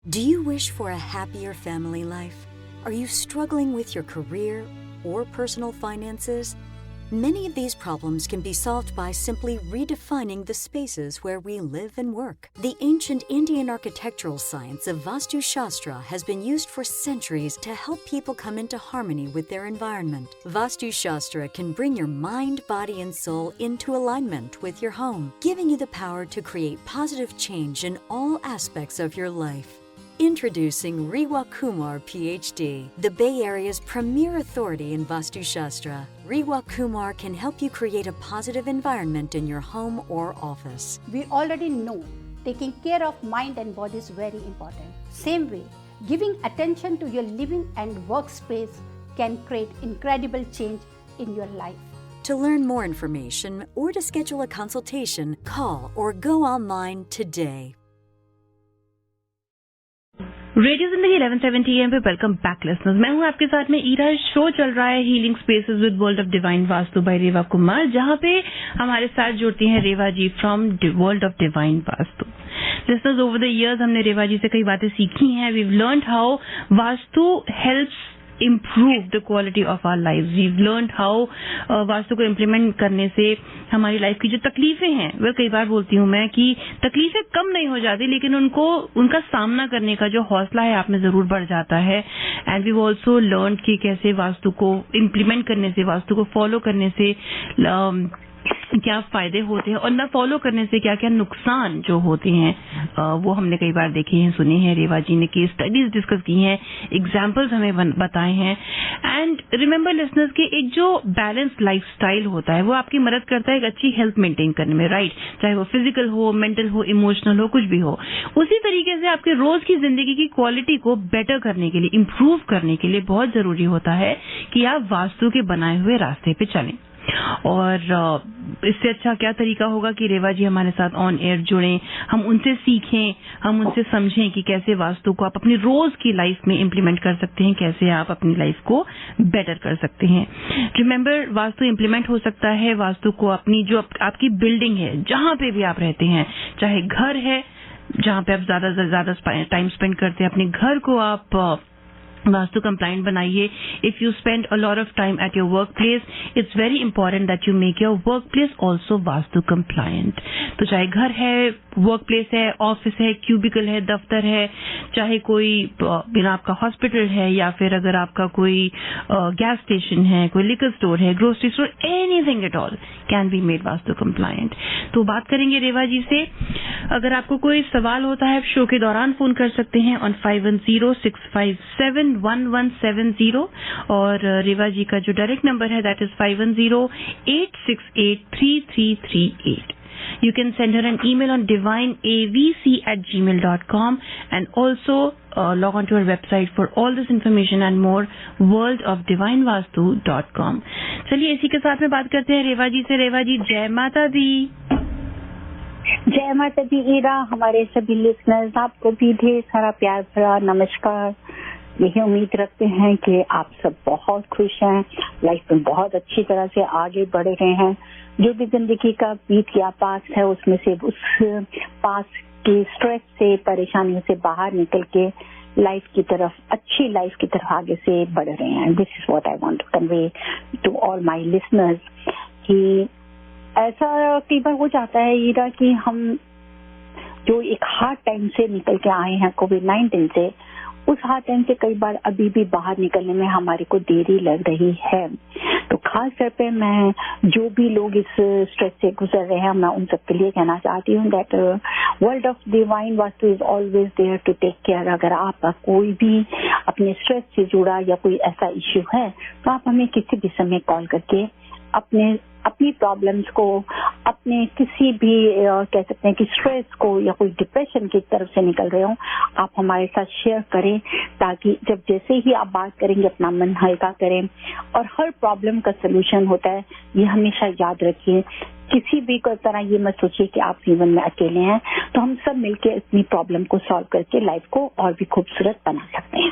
Do you wish for a happier family life? Are you struggling with your career or personal finances? Many of these problems can be solved by simply redefining the spaces where we live and work. The ancient Indian architectural science of Vastu Shastra has been used for centuries to help people come into harmony with their environment. Vastu Shastra can bring your mind, body, and soul into alignment with your home, giving you the power to create positive change in all aspects of your life. Introducing Rewa Kumar, PhD, the Bay Area's premier authority in Vastu Shastra. Rewa Kumar can help you create a positive environment in your home or office. We already know taking care of mind and body is very important. Same way, giving attention to your living and workspace can create incredible change in your life. To learn more information or to schedule a consultation, call or go online today. Radio जिंदगी 1170 AM पे welcome back listeners. मैं हूं आपके साथ में Ira. Show चल रहा है healing spaces with world of divine Vastu by Reva Kumar, जहां पे हमारे साथ जुड़ती हैं Reva ji from world of divine Vastu. Listeners, over the years हमने रेवा जी से कई बातें सीखी हैं। We have learned how Vastu helps improve the quality of our lives. We've learned how Vastu को इम्प्लीमेंट करने से हमारी लाइफ की जो तकलीफें हैं, वह कई बार बोलती हूँ मैं कि तकलीफें कम नहीं हो जाती, लेकिन उनका सामना करने का जो हौसला है आप में जरूर बढ़ जाता है। एंड वी ऑल्सो लर्न कि कैसे वास्तु को इम्प्लीमेंट करने से, वास्तु को फॉलो करने से क्या फायदे होते हैं और न फॉलो करने से क्या क्या नुकसान जो होते हैं, वो हमने कई बार देखे हैं, सुने हैं। रेवा जी ने केस स्टडीज डिस्कस की हैं, एग्जाम्पल्स हमें बताए हैं। एंड रिमेंबर लिसनर्स कि एक जो बैलेंस लाइफस्टाइल होता है वो आपकी मदद करता है एक अच्छी हेल्थ मेंटेन करने में, राइट? चाहे वो फिजिकल हो, मेंटल हो, इमोशनल हो, कुछ भी हो। उसी तरीके से आपके रोज की जिंदगी की क्वालिटी को बेटर करने के लिए, इम्प्रूव करने के लिए बहुत जरूरी होता है कि आप वास्तु के बनाए हुए रास्ते पे चलें। और इससे अच्छा क्या तरीका होगा कि रेवा जी हमारे साथ ऑन एयर जुड़ें, हम उनसे सीखें, हम उनसे समझें कि कैसे वास्तु को आप अपनी रोज की लाइफ में इम्प्लीमेंट कर सकते हैं, कैसे आप अपनी लाइफ को बेटर कर सकते हैं। रिमेंबर, वास्तु इम्प्लीमेंट हो सकता है, वास्तु को अपनी जो आपकी बिल्डिंग है, जहां पे भी आप रहते हैं, चाहे घर है जहां पे आप ज्यादा से ज्यादा टाइम स्पेंड करते हैं, अपने घर को आप वास्तु कंप्लाइंट बनाइए। If you spend a lot of time at your work place, it's very important that you make your work place also vastu compliant. तो चाहे घर है, वर्क प्लेस है, ऑफिस है, क्यूबिकल है, दफ्तर है, चाहे कोई बिना आपका हॉस्पिटल है, या फिर अगर आपका कोई गैस स्टेशन है, कोई लिकर स्टोर है, grocery store, anything at all can be made vastu compliant. तो बात करेंगे रेवा जी से। अगर आपको कोई सवाल होता है, आप शो के दौरान फोन कर सकते हैं ऑन 5106571170 और रेवा जी का जो डायरेक्ट नंबर है that is 5108683338। You can send her an email on divineavc@gmail.com and also log on to her website for all this information and more, worldofdivinevastu.com। चलिए इसी के साथ में बात करते हैं रेवा जी से। रेवा जी, जय माता दी। जय माता दी ईरा। हमारे सभी लिसनर्स, आपको भी ढेर सारा प्यार भरा नमस्कार। यही उम्मीद रखते हैं कि आप सब बहुत खुश हैं, लाइफ में बहुत अच्छी तरह से आगे बढ़ रहे हैं। जो भी जिंदगी का बीत गया पास्ट है, उसमें से उस पास्ट के स्ट्रेस से, परेशानियों से बाहर निकल के लाइफ की तरफ, अच्छी लाइफ की तरफ आगे से बढ़ रहे हैं। This is what I want to convey to all my listeners कि ऐसा कई बार हो जाता है ईरा कि हम जो एक हार्ड टाइम से निकल के आए हैं कोविड-19 से, उस हार्ड टाइम से कई बार अभी भी बाहर निकलने में हमारे को देरी लग रही है। तो खास तौर पे मैं जो भी लोग इस स्ट्रेस से गुजर रहे हैं, मैं उन सबके लिए कहना चाहती हूँ that world of divine vastu is always there to take care. अगर आपका कोई भी अपने स्ट्रेस से जुड़ा या कोई ऐसा इश्यू है, तो आप हमें किसी भी समय कॉल करके अपनी प्रॉब्लम्स को, अपने किसी भी कह सकते हैं कि स्ट्रेस को या कोई डिप्रेशन की तरफ से निकल रहे हो, आप हमारे साथ शेयर करें, ताकि जब जैसे ही आप बात करेंगे अपना मन हल्का करें। और हर प्रॉब्लम का सलूशन होता है, ये हमेशा याद रखिए। किसी भी तरह ये मत सोचिए कि आप जीवन में अकेले हैं। तो हम सब मिलकर अपनी प्रॉब्लम को सॉल्व करके लाइफ को और भी खूबसूरत बना सकते हैं।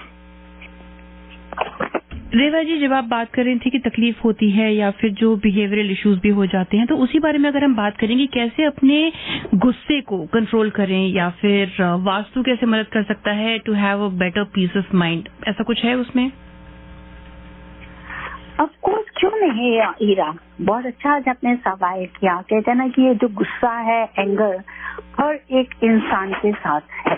रेवा जी, जब आप बात कर रही थी कि तकलीफ होती है या फिर जो बिहेवियरल इश्यूज भी हो जाते हैं, तो उसी बारे में अगर हम बात करेंगे कैसे अपने गुस्से को कंट्रोल करें या फिर वास्तु कैसे मदद कर सकता है to have a better peace of mind, ऐसा कुछ है उसमें? ऑफ कोर्स, क्यों नहीं ईरा, बहुत अच्छा आज आपने सवाल किया। कहते हैं ना कि ये जो गुस्सा है, एंगर, हर एक इंसान के साथ है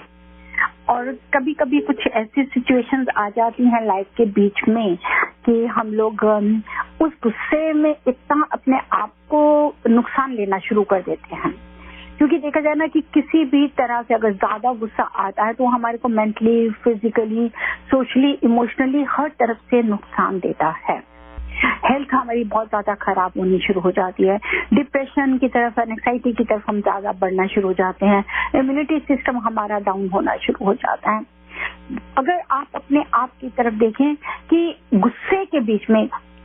और कभी कभी कुछ ऐसी सिचुएशंस आ जाती हैं लाइफ के बीच में कि हम लोग उस गुस्से में इतना अपने आप को नुकसान लेना शुरू कर देते हैं। क्योंकि देखा जाए ना कि किसी भी तरह से अगर ज्यादा गुस्सा आता है तो हमारे को मेंटली, फिजिकली, सोशली, इमोशनली हर तरफ से नुकसान देता है। हेल्थ हमारी बहुत ज्यादा खराब होनी शुरू हो जाती है, डिप्रेशन की तरफ, एंग्जाइटी की तरफ हम ज्यादा बढ़ना शुरू हो जाते हैं, इम्यूनिटी सिस्टम हमारा डाउन होना शुरू हो जाता है। अगर आप अपने आप की तरफ देखें कि गुस्से के बीच में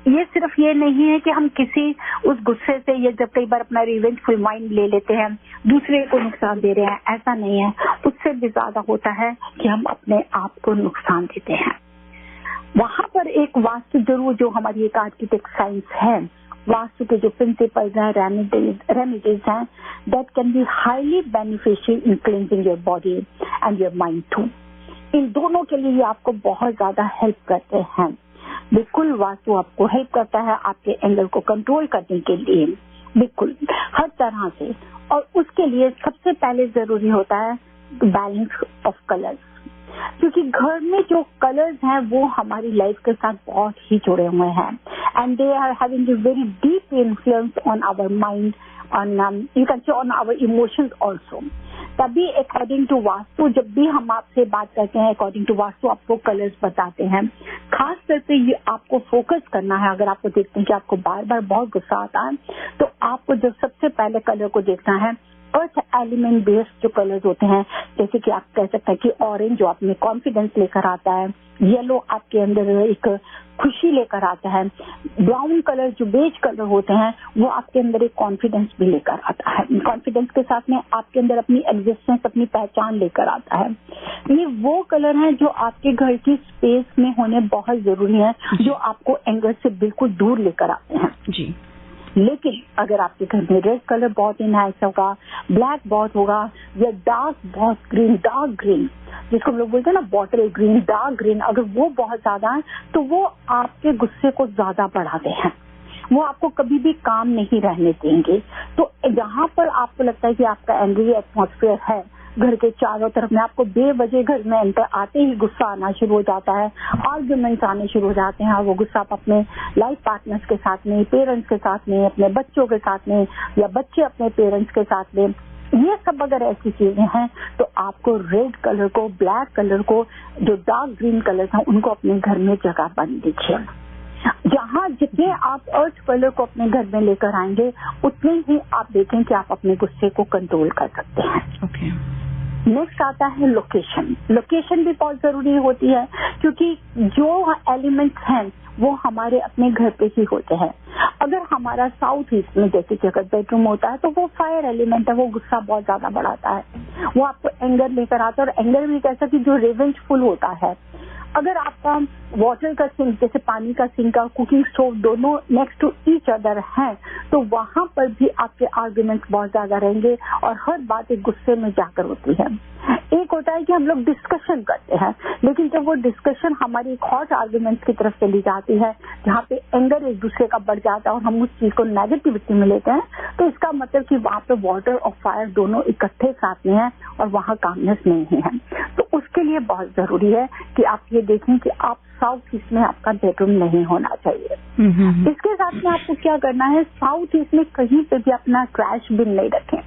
ये सिर्फ ये नहीं है कि हम किसी उस गुस्से से, ये जब कई बार अपना रिवेंजफुल माइंड ले लेते हैं, दूसरे को नुकसान दे रहे हैं, ऐसा नहीं है। उससे भी ज्यादा होता है कि हम अपने आप को नुकसान देते हैं। वहां पर एक वास्तु जरूर, जो हमारी एक आर्किटेक्ट साइंस है, वास्तु के जो प्रिंसिपल्स हैं, रेमेडीज हैं, that can be highly beneficial in cleansing your body and your mind too. इन दोनों के लिए आपको बहुत ज्यादा हेल्प करते हैं। बिल्कुल, वास्तु आपको हेल्प करता है आपके एंगल को कंट्रोल करने के लिए, बिल्कुल हर तरह से। और उसके लिए सबसे पहले जरूरी होता है बैलेंस ऑफ कलर्स, क्योंकि घर में जो कलर्स हैं वो हमारी लाइफ के साथ बहुत ही जुड़े हुए हैं and they are having a very deep influence on our mind, on you can say on our emotions also. तभी अकॉर्डिंग टू वास्तु, जब भी हम आपसे बात करते हैं अकॉर्डिंग टू वास्तु आपको कलर्स बताते हैं। खास तौर पे ये आपको फोकस करना है। अगर आपको देखते हैं कि आपको बार बार बहुत गुस्सा आता है तो आपको जो सबसे पहले कलर को देखना है, अर्थ एलिमेंट बेस्ड जो कलर्स होते हैं, जैसे कि आप कह सकते हैं कि ऑरेंज जो आप में कॉन्फिडेंस लेकर आता है, येलो आपके अंदर एक खुशी लेकर आता है, ब्राउन कलर जो बेज कलर होते हैं वो आपके अंदर एक कॉन्फिडेंस भी लेकर आता है। कॉन्फिडेंस के साथ में आपके अंदर अपनी एग्जिस्टेंस, अपनी पहचान लेकर आता है। ये वो कलर हैं जो आपके घर की स्पेस में होने बहुत जरूरी है, जो आपको एंगर से बिल्कुल दूर लेकर आते हैं जी। लेकिन अगर आपके घर में रेड कलर बहुत इनहैंस होगा, ब्लैक बहुत होगा, या डार्क बहुत ग्रीन, डार्क ग्रीन जिसको हम लोग बोलते हैं ना बॉटल ग्रीन, डार्क ग्रीन, अगर वो बहुत ज्यादा है तो वो आपके गुस्से को ज्यादा बढ़ाते हैं, वो आपको कभी भी काम नहीं रहने देंगे। तो जहां पर आपको लगता है कि आपका एंग्री एटमॉस्फेयर है, घर के चारों तरफ में आपको बेवजह घर में एंटर आते ही गुस्सा आना शुरू हो जाता है, आर्ग्यूमेंट्स आने शुरू हो जाते हैं, वो गुस्सा आप अपने लाइफ पार्टनर्स के साथ में, पेरेंट्स के साथ में, अपने बच्चों के साथ में, या बच्चे अपने पेरेंट्स के साथ में, ये सब अगर ऐसी चीजें हैं तो आपको रेड कलर को, ब्लैक कलर को, जो डार्क ग्रीन कलर हैं उनको अपने घर में जगह बन दीजिए। जहाँ जितने आप अर्थ कलर को अपने घर में लेकर आएंगे उतने ही आप देखें कि आप अपने गुस्से को कंट्रोल कर सकते हैं। ओके। नेक्स्ट आता है लोकेशन। लोकेशन भी बहुत जरूरी होती है क्योंकि जो एलिमेंट्स हैं वो हमारे अपने घर पे ही होते हैं। अगर हमारा साउथ ईस्ट में जैसे कि अगर बेडरूम होता है तो वो फायर एलिमेंट है, वो गुस्सा बहुत ज्यादा बढ़ाता है, वो आपको एंगर लेकर आता है। और एंगर भी कैसा कि जो रिवेंजफुल होता है। अगर आपका वाटर का सिंक, जैसे पानी का सिंक और कुकिंग स्टोव दोनों नेक्स्ट टू ईच अदर हैं, तो वहां पर भी आपके आर्ग्यूमेंट्स बहुत ज्यादा रहेंगे और हर बात एक गुस्से में जाकर होती है। एक होता है कि हम लोग डिस्कशन करते हैं, लेकिन जब वो डिस्कशन हमारी हॉट आर्ग्यूमेंट्स की तरफ चली जाती है, जहाँ पे एंगर एक दूसरे का बढ़ जाता है और हम उस चीज को नेगेटिविटी में लेते हैं, तो इसका मतलब कि वहाँ पे वाटर और फायर दोनों इकट्ठे साथ में है और वहाँ कामनेस नहीं है। तो उसके लिए बहुत जरूरी है कि आप ये देखें कि आप साउथ ईस्ट में आपका बेडरूम नहीं होना चाहिए। इसके साथ में आपको क्या करना है, साउथ ईस्ट में कहीं पे भी अपना ट्रैश बिन नहीं रखें,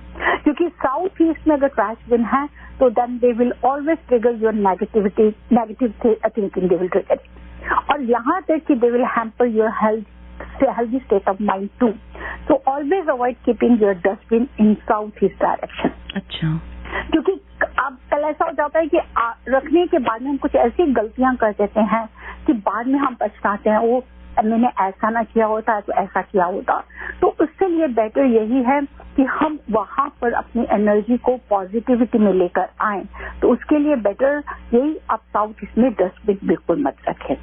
क्योंकि साउथ ईस्ट में अगर ट्रैश बिन है तो then they will always trigger your negative thinking, they will trigger. और यहाँ तक कि they will hamper your healthy state of mind too. So always avoid keeping your dustbin in south east direction. अच्छा। क्योंकि अब कल ऐसा हो जाता है कि रखने के बाद में हम कुछ ऐसी गलतियां कर देते हैं कि बाद में हम पछताते हैं, वो मैंने ऐसा ना किया होता तो ऐसा किया होता। तो उससे लिए बेटर यही है कि हम वहां पर अपनी एनर्जी को पॉजिटिविटी में लेकर आए। तो उसके लिए बेटर यही, आप साउथ ईस्ट में डस्टबिन बिल्कुल मत रखें।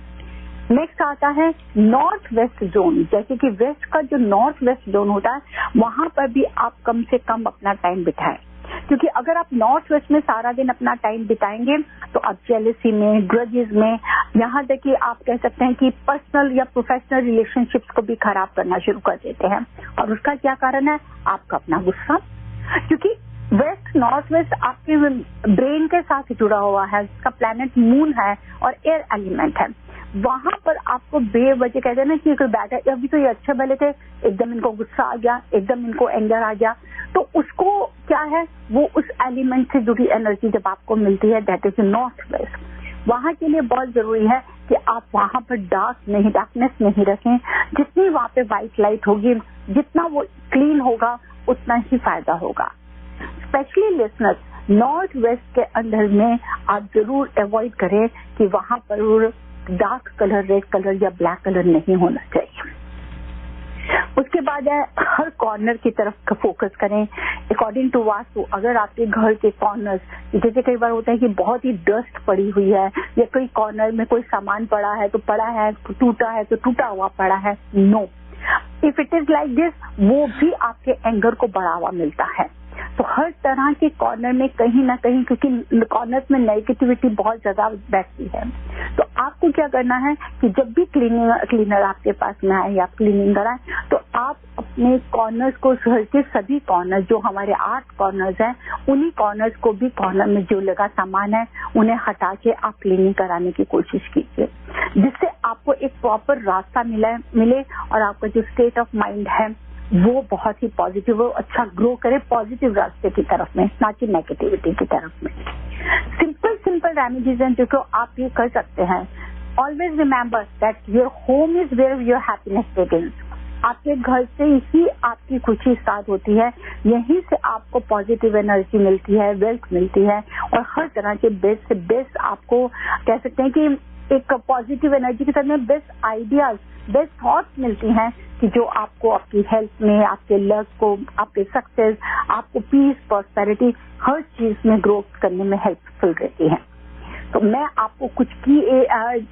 नेक्स्ट आता है नॉर्थ वेस्ट जोन, जैसे कि वेस्ट का जो नॉर्थ वेस्ट जोन होता है वहां पर भी आप कम से कम अपना टाइम बिताएं, क्योंकि अगर आप नॉर्थ वेस्ट में सारा दिन अपना टाइम बिताएंगे तो आप जेलसी में, ग्रजेस में, यहाँ तक कि आप कह सकते हैं कि पर्सनल या प्रोफेशनल रिलेशनशिप्स को भी खराब करना शुरू कर देते हैं। और उसका क्या कारण है? आपका अपना गुस्सा, क्योंकि वेस्ट नॉर्थ वेस्ट आपके ब्रेन के साथ जुड़ा हुआ है, इसका प्लैनेट मून है और एयर एलिमेंट है। वहां पर आपको बेवजह कहते हैं ना कि कोई बैठा, अभी तो ये अच्छे भले थे, एकदम इनको गुस्सा आ गया, एकदम इनको एंगर आ गया, तो उसको क्या है, वो उस एलिमेंट से जुड़ी एनर्जी जब आपको मिलती है, दैट इज नॉर्थ वेस्ट। वहां के लिए बहुत जरूरी है कि आप वहां पर डार्कनेस नहीं रखें। जितनी वहां पे व्हाइट लाइट होगी, जितना वो क्लीन होगा, उतना ही फायदा होगा। स्पेशली लिसनर्स, नॉर्थ वेस्ट के अंदर में आप जरूर अवॉइड करें कि वहां पर डार्क कलर, रेड कलर या ब्लैक कलर नहीं होना चाहिए। उसके बाद है हर कॉर्नर की तरफ फोकस करें अकॉर्डिंग टू वास्तु। अगर आपके घर के कॉर्नर्स, जैसे कई बार होता है कि बहुत ही डस्ट पड़ी हुई है या कोई कॉर्नर में कोई सामान पड़ा है तो पड़ा है, टूटा है तो टूटा हुआ पड़ा है, no, if it is like this, वो भी आपके एंगर को बढ़ावा मिलता है। तो हर तरह के कॉर्नर में कहीं ना कहीं, क्योंकि कॉर्नर्स में नेगेटिविटी बहुत ज्यादा बैठती है, तो आपको क्या करना है कि जब भी क्लीनर आपके पास में आए या क्लीनिंग कराए, तो आप अपने कॉर्नर्स को, घर के सभी कॉर्नर जो हमारे 8 कॉर्नर्स हैं, उन्हीं कॉर्नर्स को भी, कॉर्नर में जो लगा सामान है उन्हें हटा के आप क्लीनिंग कराने की कोशिश कीजिए, जिससे आपको एक प्रॉपर रास्ता मिले और आपका जो स्टेट ऑफ माइंड है वो बहुत ही पॉजिटिव हो, अच्छा ग्रो करे पॉजिटिव रास्ते की तरफ में, ना कि नेगेटिविटी की तरफ में। सिंपल रेमेडीज हैं जो आप ये कर सकते हैं। Always remember that your home is where your happiness begins. आपके घर से ही आपकी खुशी स्टार्ट होती है, यहीं से आपको पॉजिटिव एनर्जी मिलती है, वेल्थ मिलती है, और हर तरह के बेस्ट से बेस्ट आपको कह सकते हैं कि एक पॉजिटिव एनर्जी के साथ में बेस्ट आइडियाज, बेस्ट थॉट्स मिलती हैं कि जो आपको आपकी हेल्थ में, आपके लक को, आपके सक्सेस, आपको पीस, प्रॉस्पेरिटी, हर चीज में ग्रोथ करने में हेल्पफुल रहती है। तो मैं आपको कुछ की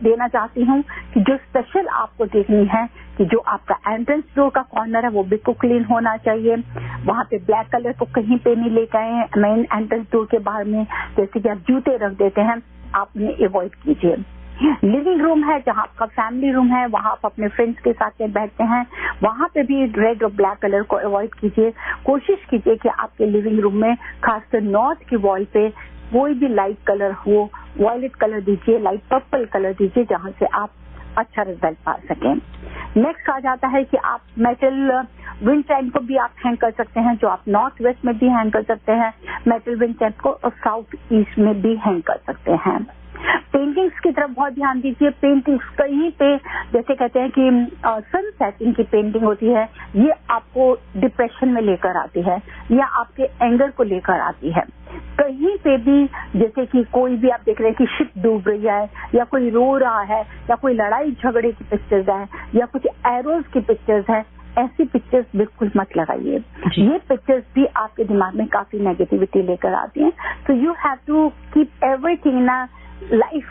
देना चाहती हूँ कि जो स्पेशल आपको देखनी है कि जो आपका एंट्रेंस डोर का कॉर्नर है वो बिल्कुल क्लीन होना चाहिए। वहां पे ब्लैक कलर को कहीं पे नहीं लेके आए मेन एंट्रेंस डोर के बाहर में, जैसे कि आप जूते रख देते हैं, आप उन्हें अवॉइड कीजिए। लिविंग रूम है जहाँ आपका फैमिली रूम है, वहाँ आप अपने फ्रेंड्स के साथ में बैठते हैं, वहाँ पे भी रेड और ब्लैक कलर को अवॉइड कीजिए। कोशिश कीजिए कि आपके लिविंग रूम में खासकर नॉर्थ की वॉल पे कोई भी लाइट कलर हो, वॉयलेट कलर दीजिए, लाइट पर्पल कलर दीजिए, जहाँ से आप अच्छा रिजल्ट पा सकें। नेक्स्ट आ जाता है कि आप मेटल विंड चैन को भी आप हैंग कर सकते हैं, जो आप नॉर्थ वेस्ट में भी हैंग कर सकते हैं, मेटल विंड चैन को, और साउथ ईस्ट में भी हैंग कर सकते हैं। पेंटिंग्स की तरफ बहुत ध्यान दीजिए। पेंटिंग्स कहीं पे, जैसे कहते हैं कि सन सेटिंग की पेंटिंग होती है, ये आपको डिप्रेशन में लेकर आती है या आपके एंगर को लेकर आती है। कहीं पे भी, जैसे कि कोई भी आप देख रहे हैं कि शिप डूब रही है या कोई रो रहा है या कोई लड़ाई झगड़े की पिक्चर्स है या कुछ एरोज की पिक्चर्स है, ऐसी पिक्चर्स बिल्कुल मत लगाइए। ये पिक्चर्स भी आपके दिमाग में काफी नेगेटिविटी लेकर आती हैं। तो you have to keep everything in a life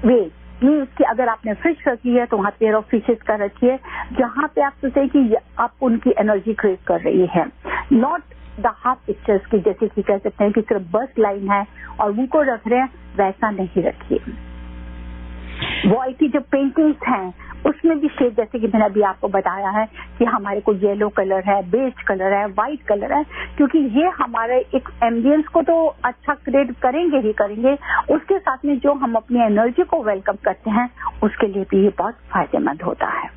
way. Means कि अगर आपने फ्रिज रखी है तो वहाँ पेयर ऑफ फिशेज का रखिए, जहाँ पे आप सोचे कि आप उनकी एनर्जी क्रिएट कर रही है, नॉट द हाफ पिक्चर्स की, जैसे कि कह सकते हैं कि सिर्फ बस लाइन है और उनको रख रहे हैं, वैसा नहीं रखिए। वॉल की जो पेंटिंग्स हैं उसमें भी शेड, जैसे कि मैंने अभी आपको बताया है कि हमारे को येलो कलर है, बेज कलर है, व्हाइट कलर है, क्योंकि ये हमारे एक एम्बियंस को तो अच्छा क्रिएट करेंगे ही करेंगे, उसके साथ में जो हम अपनी एनर्जी को वेलकम करते हैं उसके लिए भी ये बहुत फायदेमंद होता है।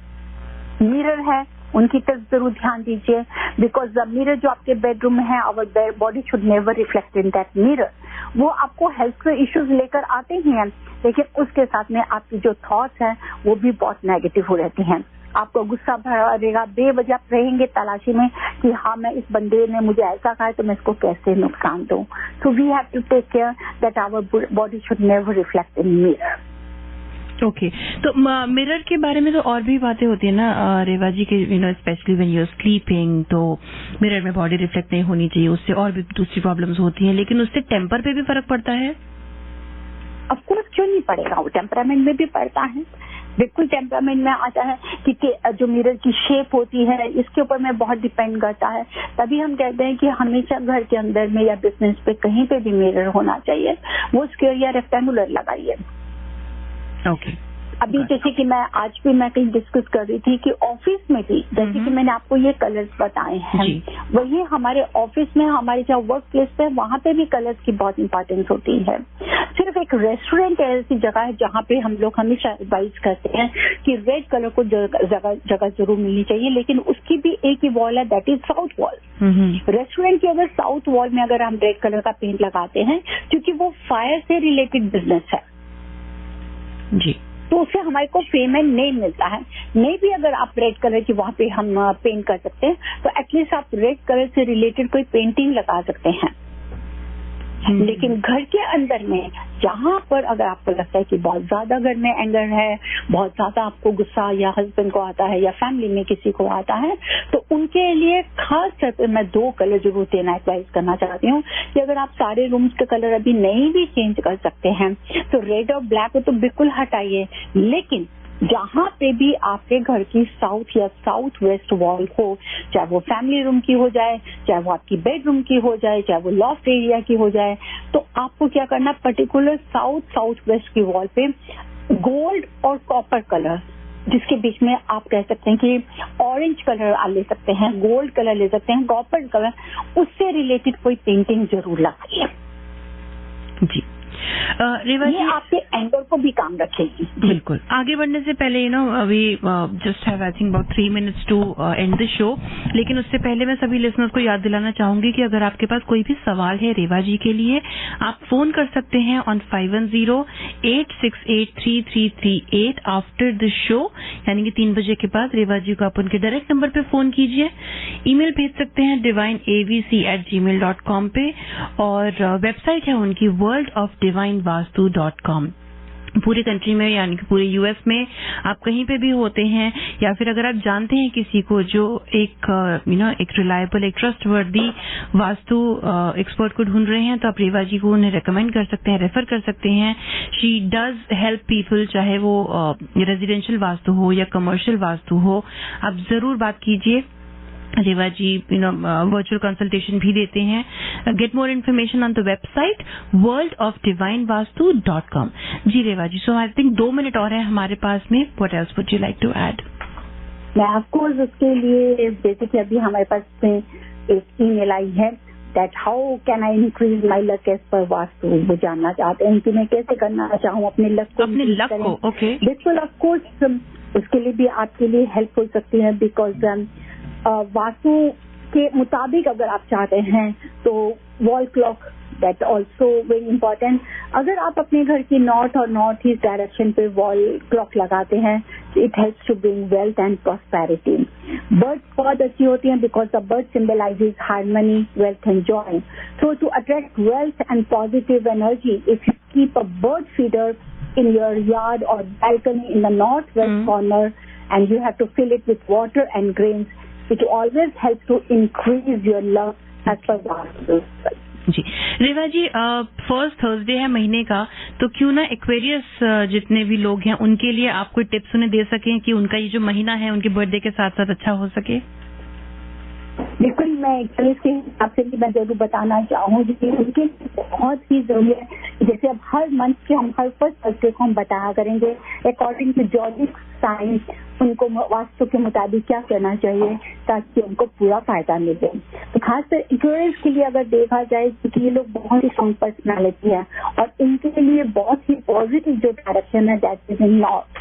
मिरर है, उनकी तरफ जरूर ध्यान दीजिए, बिकॉज द मिरर जो आपके बेडरूम में है, our body should never reflect in that mirror. वो आपको हेल्थ के इश्यूज लेकर आते ही हैं, लेकिन उसके साथ में आपकी जो थॉट्स हैं वो भी बहुत नेगेटिव हो रहती हैं। आपको गुस्सा भरेगा, बेवजह आप रहेंगे तलाशी में कि हाँ मैं इस बंदे ने मुझे ऐसा कहा है तो मैं इसको कैसे नुकसान दूं। So we have to take care that our body should never reflect in mirror. Okay, तो मिरर के बारे में तो और भी बातें होती है ना रेवा जी के, specially when you are sleeping, तो मिरर में बॉडी रिफ्लेक्ट नहीं होनी चाहिए, उससे और भी दूसरी प्रॉब्लम्स होती हैं, लेकिन उससे टेम्पर पे भी फर्क पड़ता है? ऑफ कोर्स, क्यों नहीं पड़ेगा, वो टेम्परामेंट में भी पड़ता है। बिल्कुल टेम्परामेंट में आता है कि जो मिरर की शेप होती है इसके ऊपर में बहुत डिपेंड करता है। तभी हम कहते हैं कि हमेशा घर के अंदर में या बिजनेस पे कहीं पे भी मिरर होना चाहिए, वो स्क्वायर या रेक्टेंगुलर लगाइए। ओके। अभी जैसे कि आज भी मैं कहीं डिस्कस कर रही थी कि ऑफिस में भी जैसे कि मैंने आपको ये कलर्स बताए हैं, वही हमारे ऑफिस में, हमारे जहाँ वर्क प्लेस पे, वहाँ पे भी कलर्स की बहुत इंपॉर्टेंस होती है। सिर्फ एक रेस्टोरेंट ऐसी जगह है जहाँ पे हम लोग हमेशा एडवाइज करते हैं कि रेड कलर को जगह जरूर मिलनी चाहिए, लेकिन उसकी भी एक ही वॉल है, that is south wall. Restaurant की अगर साउथ वॉल में अगर हम रेड कलर का पेंट लगाते हैं, क्योंकि वो फायर से रिलेटेड बिजनेस है जी, तो उससे हमारे को पेमेंट नहीं मिलता है। नहीं भी अगर आप रेड कलर की वहाँ पे हम पेंट कर सकते हैं, तो एटलीस्ट आप रेड कलर से रिलेटेड कोई पेंटिंग लगा सकते हैं। लेकिन घर के अंदर में जहाँ पर अगर आपको लगता है कि बहुत ज्यादा घर में एंगर है, बहुत ज्यादा आपको गुस्सा या हस्बैंड को आता है या फैमिली में किसी को आता है, तो उनके लिए खास तौर पर मैं 2 कलर जरूर देना एडवाइज करना चाहती हूँ कि अगर आप सारे रूम्स के कलर अभी नहीं भी चेंज कर सकते हैं तो रेड और ब्लैक को तो बिल्कुल हटाइए, लेकिन जहाँ पे भी आपके घर की साउथ या साउथ वेस्ट वॉल हो, चाहे वो फैमिली रूम की हो जाए, चाहे वो आपकी बेडरूम की हो जाए, चाहे वो लॉफ्ट एरिया की हो जाए, तो आपको क्या करना, पर्टिकुलर साउथ वेस्ट की वॉल पे गोल्ड और कॉपर कलर, जिसके बीच में आप कह सकते हैं कि ऑरेंज कलर ले सकते हैं, गोल्ड कलर ले सकते हैं, कॉपर कलर, उससे रिलेटेड कोई पेंटिंग जरूर लगाइए जी। रेवा जी, आपके एंगर को भी काम रखेगी। बिल्कुल। आगे बढ़ने से पहले अभी just have I think about 3 minutes to end the show, लेकिन उससे पहले मैं सभी लिसनर्स को याद दिलाना चाहूंगी कि अगर आपके पास कोई भी सवाल है रेवा जी के लिए, आप फोन कर सकते हैं ऑन 510-868-3338 आफ्टर द शो, यानी कि 3 बजे के बाद रेवा जी को आप उनके डायरेक्ट नंबर पे फोन कीजिए। ईमेल भेज सकते हैं divineabc@gmail.com पे, और वेबसाइट है उनकी worldofdivinevastu.com। पूरी कंट्री में, यानी कि पूरे यूएस में आप कहीं पे भी होते हैं, या फिर अगर आप जानते हैं किसी को जो एक रिलायबल, एक ट्रस्टवर्दी वास्तु एक्सपर्ट को ढूंढ रहे हैं, तो आप रेवा जी को उन्हें रेकमेंड कर सकते हैं, रेफर कर सकते हैं। शी डज हेल्प पीपल, चाहे वो रेजिडेंशियल वास्तु हो या कमर्शियल वास्तु हो। आप जरूर बात कीजिए। रेवा जी वर्चुअल कंसल्टेशन भी देते हैं। Get more information on the website worldofdivinevastu.com। जी Reva ji, so I think 2 minute और है हमारे पास में। What else would you like to add? मैं ऑफकोर्स उसके लिए, जैसे कि अभी हमारे पास में एक ईमेल आई है that how can I increase my luck as per vastu, वो जानना चाहते हैं कि मैं कैसे करना चाहूँ अपने लक को। ओके, बिल्कुल, ऑफकोर्स उसके लिए भी आपके लिए हेल्प हो सकती है, बिकॉज वास्तु के मुताबिक अगर आप चाहते हैं तो wall clock, that also very important. अगर आप अपने घर की नॉर्थ और नॉर्थ ईस्ट डायरेक्शन पे वॉल क्लॉक लगाते हैं, it helps to bring wealth and prosperity. Birds बहुत अच्छी होती हैं because the bird symbolises harmony, wealth and joy. So to attract wealth and positive energy, if you keep a bird feeder in your yard or balcony in the northwest corner and you have to fill it with water and grains, it always helps to increase your love as per Vastu. Ji Reva ji, first Thursday है महीने का, तो क्यों ना Aquarius जितने भी लोग हैं उनके लिए आप कोई टिप्स उन्हें दे सकें कि उनका ये जो महीना है उनके बर्थडे के साथ साथ अच्छा हो सके? बिल्कुल, मैं एक्वेरियस के हिसाब से भी मैं जरूर बताना चाहूँगी कि उनके बहुत ही जरूरी है। जैसे अब हर मंथ के हम हर फर्स्ट थर्सडे को हम बताया करेंगे अकॉर्डिंग टू जॉडिक साइन उनको वास्तु के मुताबिक क्या करना चाहिए ताकि उनको पूरा फायदा मिले। तो खासकर एक्वेरियस के लिए अगर देखा जाए, क्योंकि ये लोग बहुत ही स्ट्रॉन्ग पर्सनैलिटी है और इनके लिए बहुत ही पॉजिटिव जो डायरेक्शन है that is in north.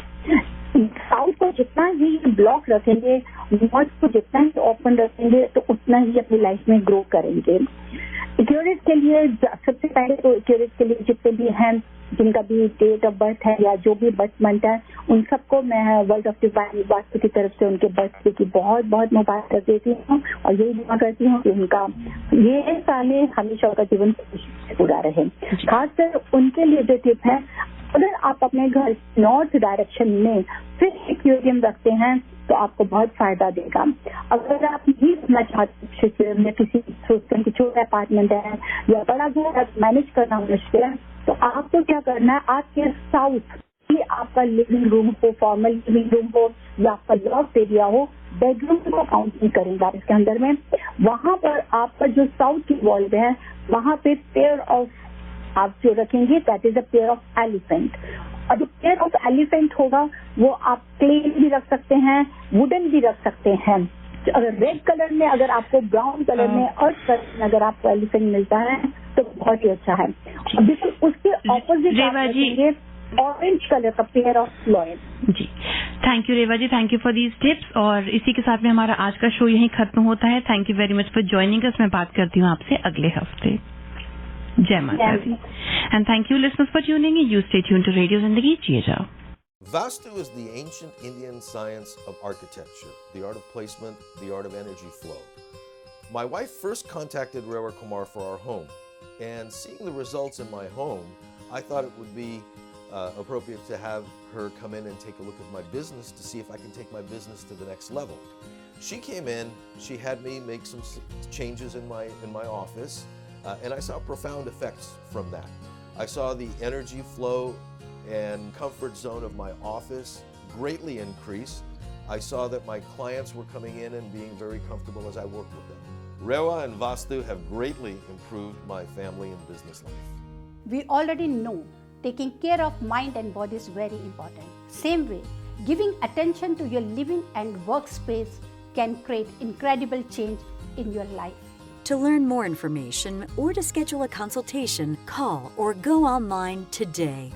South को जितना ही ब्लॉक रखेंगे, नॉर्थ को जितना ही ओपन रखेंगे, तो उतना ही अपनी लाइफ में ग्रो करेंगे। एक्वेरियस के लिए सबसे पहले तो एक्वेरियस के लिए जितने भी हैं, जिनका भी डेट ऑफ बर्थ है या जो भी बर्थ मंथ है, उन सबको मैं वर्ल्ड ऑफ डिवाइन वास्तु की तरफ से उनके बर्थडे की बहुत बहुत मुबारक देती हूँ और यही दुआ करती हूँ कि उनका ये साल हमेशा उनका जीवन पूरा रहे। खासकर उनके लिए जो टिप है, अगर आप अपने घर नॉर्थ डायरेक्शन में फिर एक्वेरियम रखते हैं तो आपको बहुत फायदा देगा। अगर आप नहीं रखना चाहते में किसी सोचते हैं कि छोटा अपार्टमेंट है या बड़ा घर मैनेज करना मुश्किल है, तो आपको क्या करना है, आपके साउथ की आपका लिविंग रूम हो, फॉर्मल लिविंग रूम हो या आपका लॉफ्ट एरिया हो, बेडरूम को काउंट नहीं करेंगे आप इसके अंदर में। वहां पर आपका जो साउथ की वॉल है वहां पे पेयर ऑफ आप जो रखेंगे that is a pair of elephant. और जो पेयर ऑफ एलिफेंट होगा वो आप क्ले भी रख सकते हैं, वुडन भी रख सकते हैं। अगर रेड कलर में, अगर आपको ब्राउन कलर में, अर्थ कलर में अगर आपको एलिफेंट मिलता है तो बहुत ही अच्छा है। और बिल्कुल उसके ऑपोजिट आप रखेंगे ऑरेंज कलर का पेयर ऑफ लॉयल। जी, thank you Reva ji, thank you for these tips. और इसी के साथ में हमारा आज का शो यहीं खत्म होता है। Thank you very much for joining us. मैं बात करती हूँ आपसे अगले हफ्ते। जय माता दी। And thank you listeners for tuning in. You stay tune to radio Zindagi. जिए जाओ। Vastu is the ancient Indian science of architecture, the art of placement, the art of energy flow. My wife first contacted Rewa Kumar for our home, and seeing the results in my home, I thought it would be appropriate to have her come in and take a look at my business to see if I can take my business to the next level. She came in, she had me make some changes in my office, and I saw profound effects from that. I saw the energy flow and comfort zone of my office greatly increase. I saw that my clients were coming in and being very comfortable as I worked with them. Rewa and Vastu have greatly improved my family and business life. We already know taking care of mind and body is very important. Same way, giving attention to your living and workspace can create incredible change in your life. To learn more information or to schedule a consultation, call or go online today.